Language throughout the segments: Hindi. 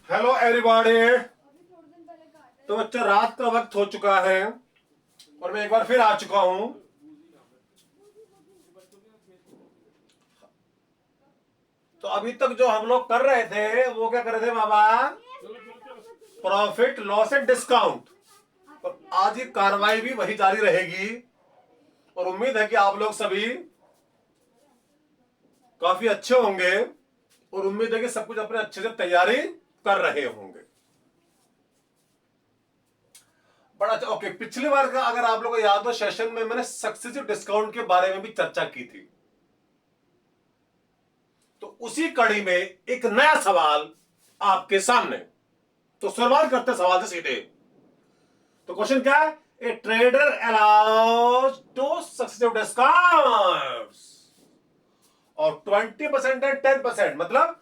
Hello everybody. तो बच्चा रात का वक्त हो चुका है और मैं एक बार फिर आ चुका हूं। तो अभी तक जो हम लोग कर रहे थे वो क्या कर रहे थे बाबा? Profit loss and discount. और आज की कार्रवाई भी वही जारी रहेगी और उम्मीद है कि आप लोग सभी काफी अच्छे होंगे और उम्मीद है कि सब कुछ अपने अच्छे से तैयारी कर रहे होंगे। बड़ा अच्छा। ओके, पिछली बार का अगर आप लोगों को याद हो सेशन में मैंने सक्सेसिव डिस्काउंट के बारे में भी चर्चा की थी। तो उसी कड़ी में एक नया सवाल आपके सामने। तो शुरुआत करते सवाल से सीधे। तो क्वेश्चन क्या है? ए trader allows to successive discount और 20% एंड 10%। मतलब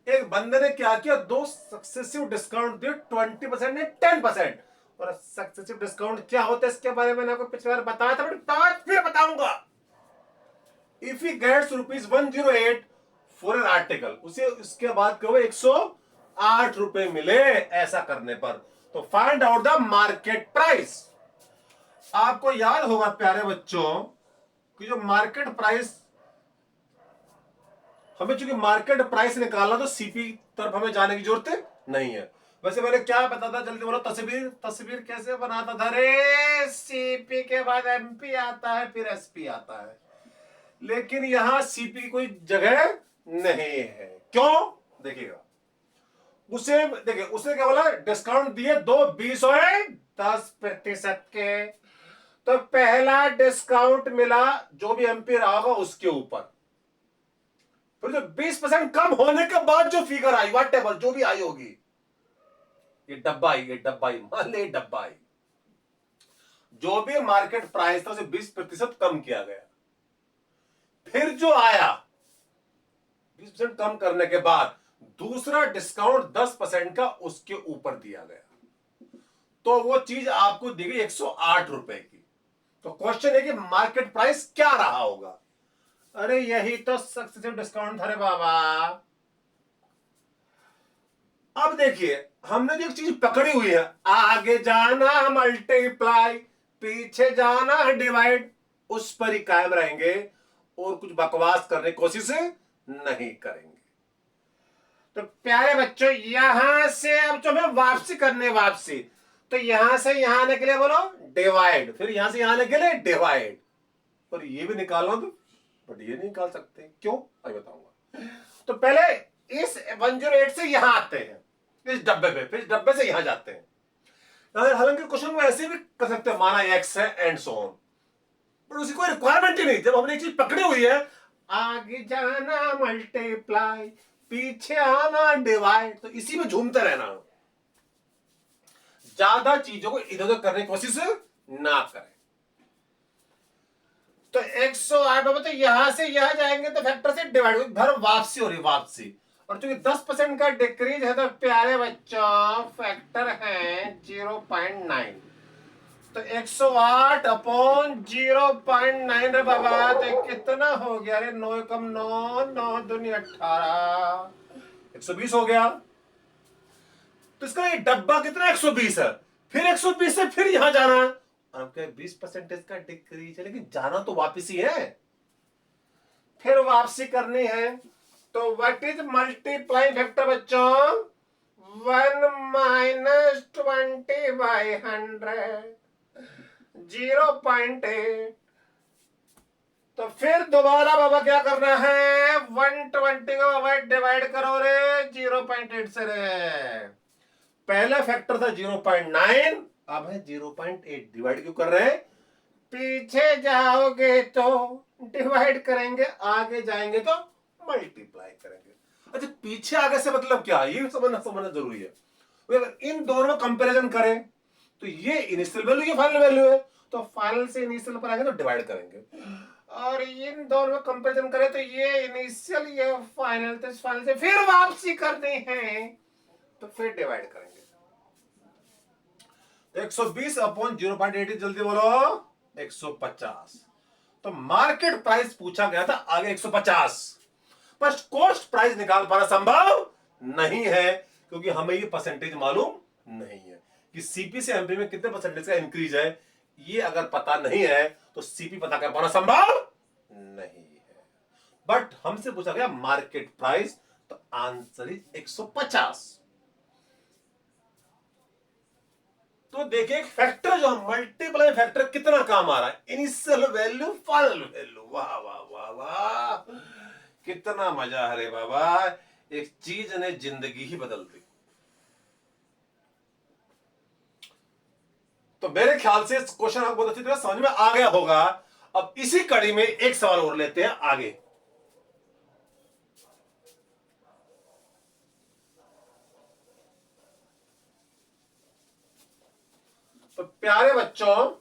एक बंदे ने क्या किया, दो सक्सेसिव डिस्काउंट दिए, 20% एंड 10%। और सक्सेसिव डिस्काउंट क्या होता है इसके बारे में मैंने आपको पिछली बार बताया था, बट आज फिर बताऊंगा। If he gets ₹108 for an article, उसे उसके बाद कहो 108 रुपए मिले ऐसा करने पर, तो find out the market price. आपको याद होगा प्यारे बच्चों कि जो मार्केट प्राइस, हमें चूंकि मार्केट प्राइस निकालना तो सीपी तरफ हमें जाने की जरूरत नहीं है। वैसे मैंने क्या बताया था, जल्दी बोलो। तस्वीर तस्वीर कैसे बनाता था रे? सीपी के बाद एमपी आता है, फिर एसपी आता है, लेकिन यहां सीपी की कोई जगह नहीं है। क्यों? देखिएगा, उसे देखिए, उसने क्या बोला? डिस्काउंट दिए दो 20 और 10% के। तो पहला डिस्काउंट मिला जो भी एमपी रहा होगा उसके ऊपर, फिर जो 20% कम होने के बाद जो फिगर आई, वाट टेबल जो भी आई होगी, ये डब्बा आई, ये डब्बा आई, मान ले डब्बा आई, जो भी मार्केट प्राइस था उसे 20% कम किया गया। फिर जो आया 20% कम करने के बाद दूसरा डिस्काउंट 10% का उसके ऊपर दिया गया, तो वो चीज आपको दी गई 108 रुपए की। तो क्वेश्चन है कि मार्केट प्राइस क्या रहा होगा? अरे यही तो सक्सेसिव डिस्काउंट था रे बाबा। अब देखिए, हमने जो एक चीज पकड़ी हुई है, आगे जाना मल्टीप्लाई, पीछे जाना डिवाइड, उस पर ही कायम रहेंगे और कुछ बकवास करने की कोशिश नहीं करेंगे। तो प्यारे बच्चों, यहां से अब जो हमें वापसी करने, वापसी, तो यहां से यहां आने के लिए बोलो डिवाइड, फिर यहां से यहां आने के लिए डिवाइड, और ये भी निकालो तो, बट ये नहीं निकाल सकते। क्यों? अभी बताऊंगा। तो पहले इस 108 से यहां आते हैं, इस डब्बे पे, फिर इस डब्बे से यहां जाते हैं। हालांकि क्वेश्चन को ऐसे भी कर सकते हैं, माना एक्स है एंड सो ऑन, पर उसकी कोई रिक्वायरमेंट ही नहीं। जब हमने एक चीज पकड़ी हुई है, आगे जाना मल्टीप्लाई, पीछे आना डिवाइड, तो इसी में झूमते रहना। ज्यादा चीजों को इधर उधर करने की कोशिश ना करें। तो 108 बाबा, तो यहां से यहां जाएंगे तो फैक्टर से डिवाइड, भर वापसी हो रही, वापसी। और चूंकि 10% का डिक्रीज है तो प्यारे बच्चों फैक्टर है 0.9। तो 108 अपॉन 0.9 रे बाबा, तो कितना हो गया रे? 9 कम 9, 9 दूनी 18, 120 हो गया। तो इसका ये डब्बा कितना? 120 है। फिर 120 से फिर यहां जाना है, आपके 20% का डिक्रीज है, लेकिन जाना तो वापिस ही है, फिर वापसी करनी है। तो व्हाट इज मल्टीप्लाई फैक्टर बच्चों? 1 माइनस 20/100, 0.8। तो फिर दोबारा बाबा क्या करना है? 120 को बाबा डिवाइड करो रे 0.8 से रे। पहला फैक्टर था 0.9, अब है 0.8। डिवाइड क्यों कर रहे हैं? पीछे जाओगे तो डिवाइड करेंगे, आगे जाएंगे तो मल्टीप्लाई करेंगे। अच्छा, पीछे आगे से मतलब क्या, ये समझना जरूरी है। अगर इन दोनों में कंपैरिजन करें तो ये इनिशियल वैल्यू, ये फाइनल वैल्यू है, तो फाइनल से इनिशियल पर आएंगे तो डिवाइड करेंगे। और इन दोनों में कंपैरिजन करें तो ये इनिशियल, ये फाइनल, तो इस फाइनल से फिर वापसी करनी है तो फिर डिवाइड करेंगे। 120 अपॉन 0.8, जल्दी बोलो 150। तो मार्केट प्राइस पूछा गया था आगे 150, पर कॉस्ट प्राइस निकाल पाना संभव नहीं है, क्योंकि हमें ये परसेंटेज मालूम नहीं है कि सीपी से एमपी में कितने परसेंटेज का इंक्रीज है। ये अगर पता नहीं है तो सीपी पता कर पाना संभव नहीं है। बट हमसे पूछा गया मार्केट प्राइस, तो आंसर इज 150। तो देखिए एक फैक्टर जो मल्टीप्लाई फैक्टर कितना काम आ रहा है, इनिशियल वैल्यू फाइनल वैल्यू। वाह वाह वाह वाह, कितना मजा है रे बाबा, एक चीज ने जिंदगी ही बदल दी। तो मेरे ख्याल से इस क्वेश्चन आपको बहुत अच्छी तरह समझ में आ गया होगा। अब इसी कड़ी में एक सवाल और लेते हैं आगे। तो प्यारे बच्चों,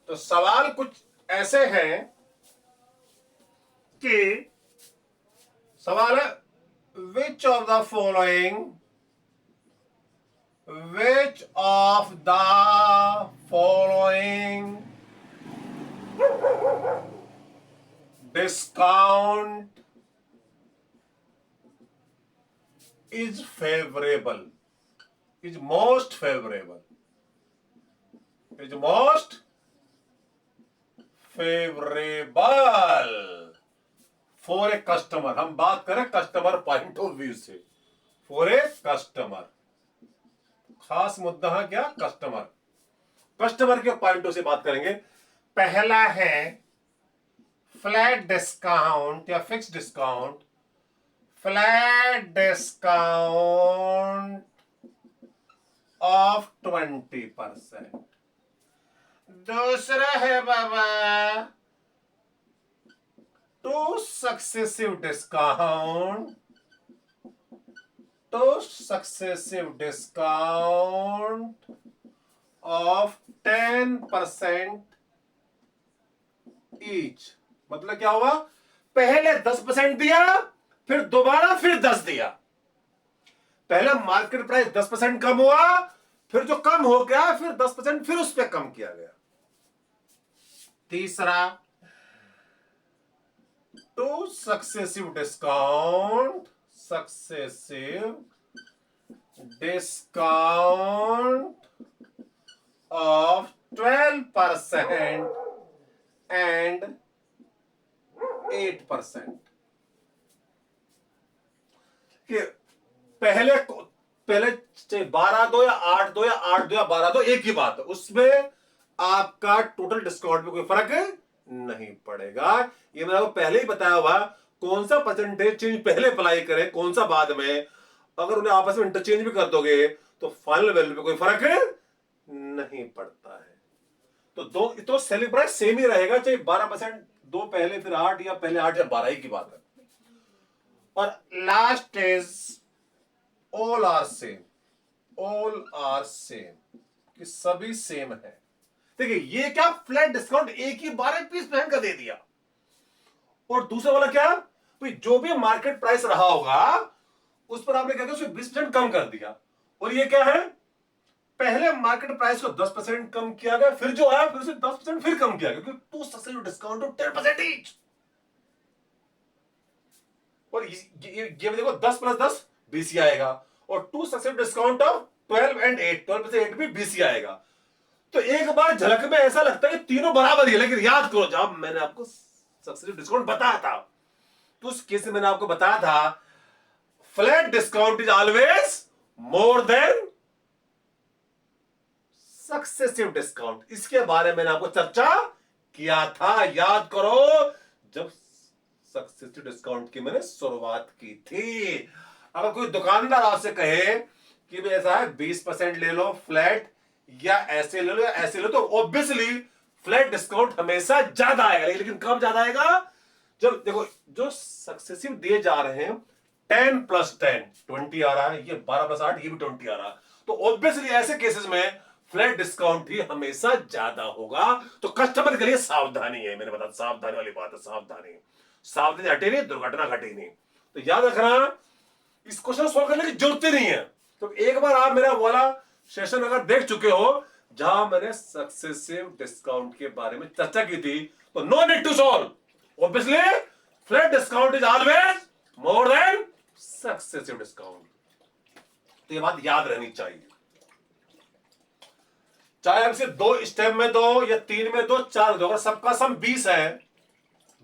तो सवाल कुछ ऐसे हैं कि सवाल है which of the following discount is favourable, is most favorable for a customer। हम बात करें कस्टमर पॉइंट ऑफ व्यू से, फॉर ए कस्टमर। खास मुद्दा है क्या, कस्टमर के पॉइंट ऑफ से बात करेंगे। पहला है फ्लैट डिस्काउंट या fix discount, flat discount of 20%। दूसरा है बाबा two successive discount of 10% each. मतलब क्या हुआ, पहले 10% दिया, फिर दोबारा फिर 10 दिया। पहले मार्केट प्राइस 10% कम हुआ, फिर जो कम हो गया फिर 10% फिर उस पर कम किया गया। तीसरा to successive discount of 12% and 8%। पहले 12 दो या 8 दो या 8 दो या 12 दो, एक ही बात है, उसमें आपका टोटल डिस्काउंट में कोई फर्क नहीं पड़ेगा। ये मैंने आपको पहले ही बताया हुआ, कौन सा परसेंटेज चेंज पहले अप्लाई करें कौन सा बाद में। अगर उन्हें आपस में इंटरचेंज भी कर दोगे तो फाइनल वैल्यू पे कोई फर्क नहीं पड़ता है। तो सेलिंग प्राइस सेम ही रहेगा, चाहे 12% दो पहले फिर 8 या पहले 8 या 12 ही की बात है। और last is all are same कि सभी सेम है। देखिए ये क्या, फ्लैट डिस्काउंट एक ही 12 पीस पहन कर दे दिया। और दूसरा वाला क्या, भाई जो भी मार्केट प्राइस रहा होगा उस पर आपने क्या किया, उसमें 20% कम कर दिया। और ये क्या है, पहले मार्केट प्राइस को 10% कम किया गया, फिर जो आया फिर उसे 10% फिर कम किया गया, क्योंकि to successive discount of 10% each. और ये देखो 10 + 10 20 आएगा, और to successive discount of 12 and 8, 12 + 8 भी 20 आएगा। तो एक बार झलक में ऐसा लगता है कि तीनों बराबर ही है, लेकिन याद करो जब मैंने आपको सक्सेसिव डिस्काउंट बताया था तो उस केस में मैंने आपको बताया था flat discount is always more than successive discount. इसके बारे में मैंने आपको चर्चा किया था, याद करो, जब सक्सेसिव डिस्काउंट की मैंने शुरुआत की थी। अगर कोई दुकानदार आपसे कहे कि भाई ऐसा है 20% ले लो फ्लैट, या ऐसे ले लो या ऐसे लो, तो ऑब्वियसली फ्लैट डिस्काउंट हमेशा ज्यादा आएगा। लेकिन कब ज्यादा आएगा, जब देखो जो सक्सेसिव दिए जा रहे हैं 10 + 10 20 आ रहा है, ये 12 + 8 ये भी 20 आ रहा है, तो ऑब्वियसली ऐसे केसेस में फ्लैट डिस्काउंट ही हमेशा ज्यादा होगा। तो कस्टमर के लिए सावधानी है, मैंने बताया सावधानी वाली बात है, सावधानी हटे नहीं दुर्घटना घटे नहीं। तो याद रखना, इस क्वेश्चन सॉल्व करने की जरूरत ही नहीं है। तो एक बार आप मेरा वाला सेशन अगर देख चुके हो जहां मैंने सक्सेसिव डिस्काउंट के बारे में चर्चा की थी, तो no need to solve. Obviously flat discount is always more than successive discount. तो ये बात याद रहनी चाहिए, चाहे हम सिर्फ 2 स्टेप में दो या 3 में दो, 4 दो, अगर सबका सम 20 है,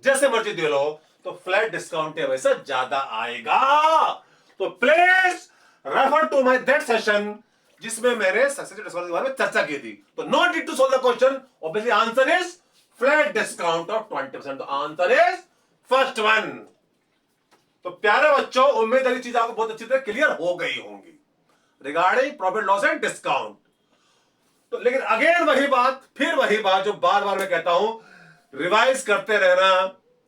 जैसे मर्जी दे लो, तो फ्लैट डिस्काउंट वैसा ज्यादा आएगा। तो please refer to my that session जिसमें मैंने सक्सेसिव डिस्काउंट के बारे में चर्चा की थी। तो no need to solve the question, obviously answer is flat discount of 20%। तो आंसर इज फर्स्ट वन। तो प्यारे बच्चों, उम्मीद है ये चीज आपको बहुत अच्छी तरह क्लियर हो गई होंगी regarding profit loss and discount. तो लेकिन अगेन वही बात, फिर वही बात जो बार बार मैं कहता हूं, रिवाइज करते रहना,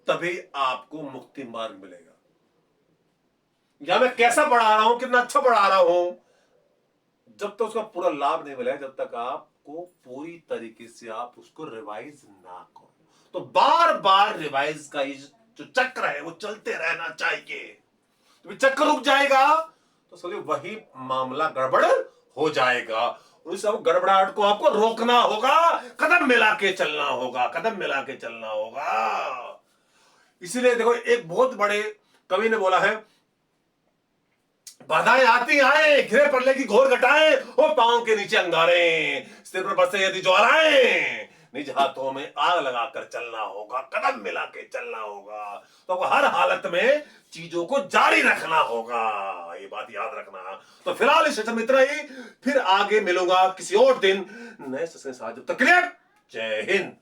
तभी आपको मुक्ति मार्ग मिलेगा। या मैं कैसा पढ़ा रहा हूं, कितना अच्छा पढ़ा रहा हूं, जब तक उसका पूरा लाभ नहीं मिलेगा, जब तक आपको पूरी तरीके से आप उसको रिवाइज ना करो। तो बार बार रिवाइज का जो चक्र है वो चलते रहना चाहिए। तो चक्कर रुक जाएगा तो समझो वही मामला गड़बड़ हो जाएगा। उस गड़बड़ाहट को आपको रोकना होगा, कदम मिला के चलना होगा, कदम मिला के चलना होगा। इसीलिए देखो, एक बहुत बड़े कवि ने बोला है, बाधाएं आती आए, घिरे पड़ने की घोर घटाएं, वो पांव के नीचे अंगारे, सिर पर बरसे यदि ज्वालाएं, निज हाथों में आग लगाकर चलना होगा, कदम मिला के चलना होगा। तो हर हालत में चीजों को जारी रखना होगा, ये बात याद रखना। तो फिलहाल इस सेशन में इतना ही, फिर आगे मिलूंगा किसी और दिन नए सेशन के साथ। जब तक के लिए जय हिंद।